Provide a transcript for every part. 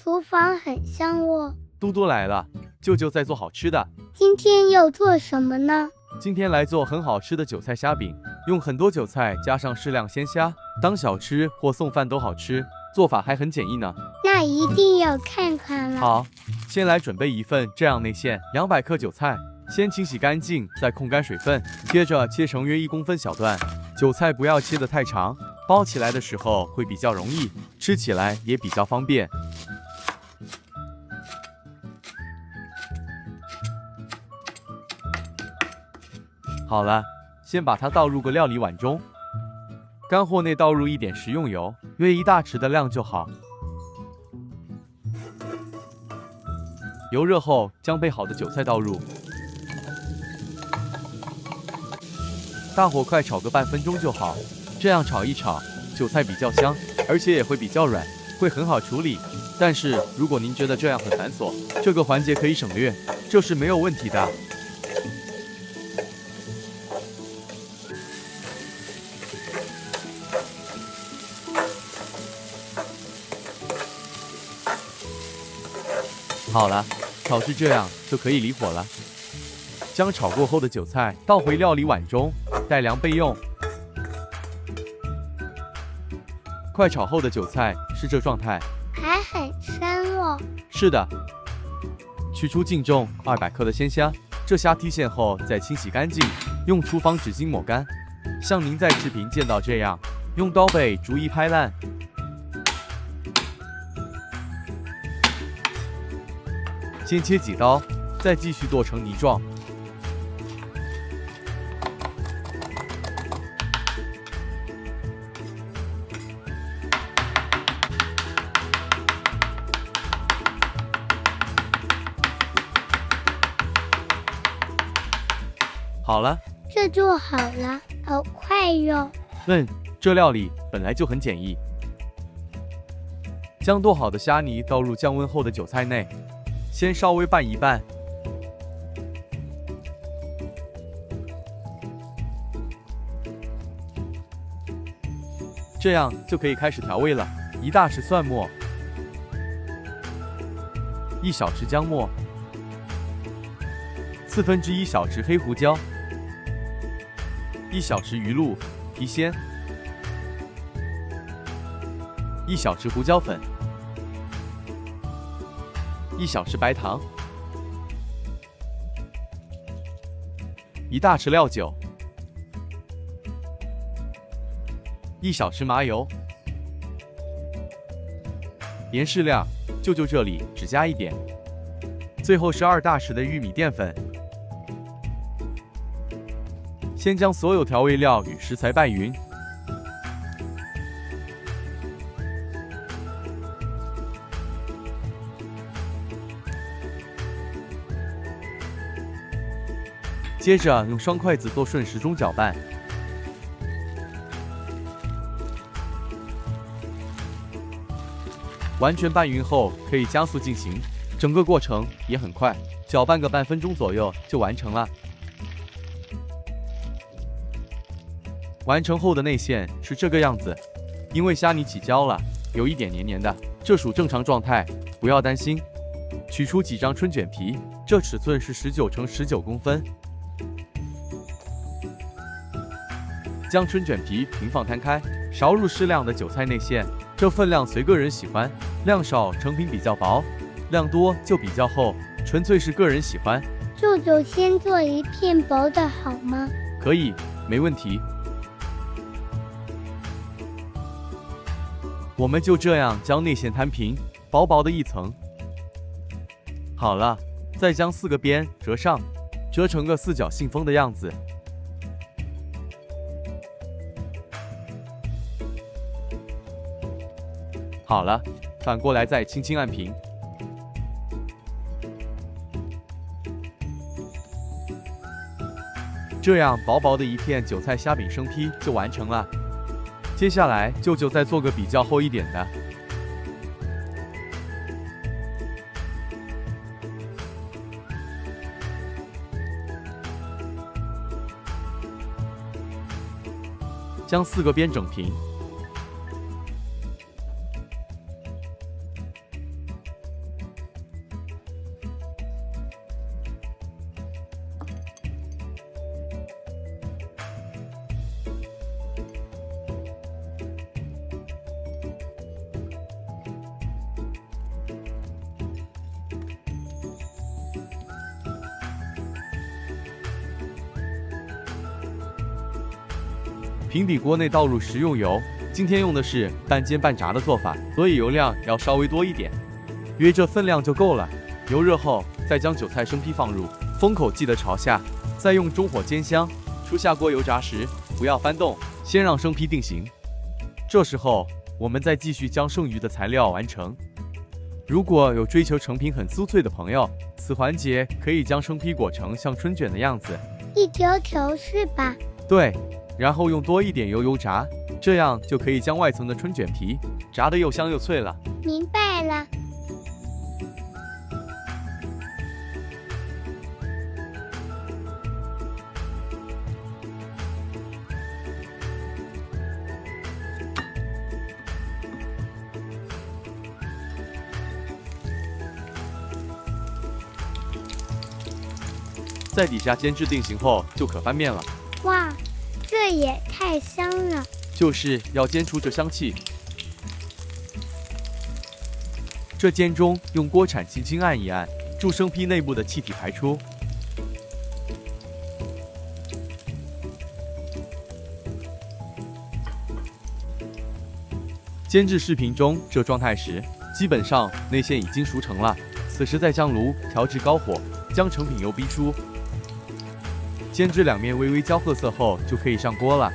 厨房很香哦。多多来了，舅舅在做好吃的。今天要做什么呢？今天来做很好吃的韭菜虾饼，用很多韭菜加上适量鲜虾，当小吃或送饭都好吃，做法还很简易呢。那一定要看看了。好，先来准备一份这样内馅200克韭菜，先清洗干净，再控干水分，接着切成约1公分小段。韭菜不要切得太长，包起来的时候会比较容易，吃起来也比较方便。好了，先把它倒入个料理碗中，干货内倒入一点食用油，约1大匙的量就好。油热后，将备好的韭菜倒入，大火快炒个半分钟就好。这样炒一炒，韭菜比较香，而且也会比较软，会很好处理。但是如果您觉得这样很繁琐，这个环节可以省略，这是没有问题的。好了，炒至这样就可以离火了。将炒过后的韭菜倒回料理碗中，待凉备用。快炒后的韭菜是这状态，还很深哦。是的。取出净重200克的鲜虾，这虾剔线后再清洗干净，用厨房纸巾抹干。像您在视频见到这样，用刀背逐一拍烂。先切几刀，再继续剁成泥状。好了，这就好了，好快哟。这料理本来就很简易。将剁好的虾泥倒入降温后的韭菜内。先稍微拌一拌，这样就可以开始调味了。1大匙蒜末，1小匙姜末，1/4小匙黑胡椒，1小匙鱼露提鲜，1小匙胡椒粉。1小匙白糖，1大匙料酒，1小匙麻油，盐适量，舅舅这里只加1点。最后是2大匙的玉米淀粉。先将所有调味料与食材拌匀。接着用双筷子做顺时钟搅拌，完全拌匀后可以加速进行，整个过程也很快，搅拌个半分钟左右就完成了。完成后的内馅是这个样子，因为虾泥起胶了，有一点黏黏的，这属正常状态，不要担心。取出几张春卷皮，这尺寸是19乘19公分。将春卷皮平放摊开，勺入适量的韭菜内馅，这分量随个人喜欢，量少成品比较薄，量多就比较厚，纯粹是个人喜欢。舅舅先做一片薄的好吗？可以，没问题。我们就这样将内馅摊平，薄薄的一层。好了，再将4个边折上，折成个4角信封的样子。好了，反过来再轻轻按平。这样薄薄的一片韭菜虾饼生坯就完成了。接下来舅舅再做个比较厚一点的。将4个边整平。平底锅内倒入食用油，今天用的是半煎半炸的做法，所以油量要稍微多一点，约这分量就够了。油热后，再将韭菜、生坯放入，封口记得朝下，再用中火煎香。出下锅油炸时，不要翻动，先让生坯定型。这时候，我们再继续将剩余的材料完成。如果有追求成品很酥脆的朋友，此环节可以将生坯裹成像春卷的样子，一条条是吧？对，然后用多一点油炸，这样就可以将外层的春卷皮炸得又香又脆了。明白了。在底下煎至定型后，就可翻面了。哇，这也太香了！就是要煎出这香气。这煎中用锅铲轻轻按一按，助生坯内部的气体排出。煎至视频中这状态时，基本上内馅已经熟成了。此时再将炉调至高火，将成品油逼出。煎至两面微微焦褐色后，就可以上锅了。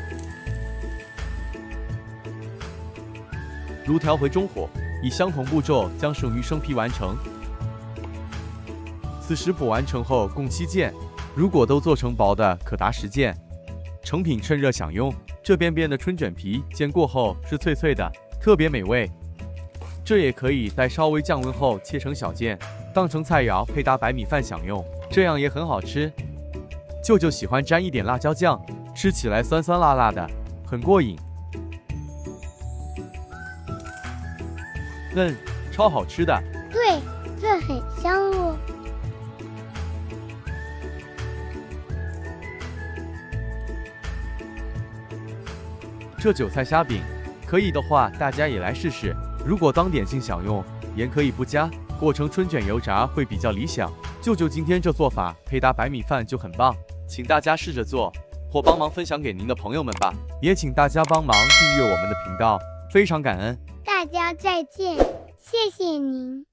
炉调回中火，以相同步骤将剩余生坯完成。此食谱完成后共7件，如果都做成薄的，可达10件。成品趁热享用。这边边的春卷皮煎过后是脆脆的，特别美味。这也可以在稍微降温后切成小件，当成菜肴配搭白米饭享用，这样也很好吃。舅舅喜欢沾一点辣椒酱，吃起来酸酸辣辣的，很过瘾。超好吃的。对，这很香哦。这韭菜虾饼，可以的话大家也来试试。如果当点心享用，盐可以不加，过成春卷油炸会比较理想。舅舅今天这做法配搭白米饭就很棒，请大家试着做，或帮忙分享给您的朋友们吧。也请大家帮忙订阅我们的频道，非常感恩。大家再见，谢谢您。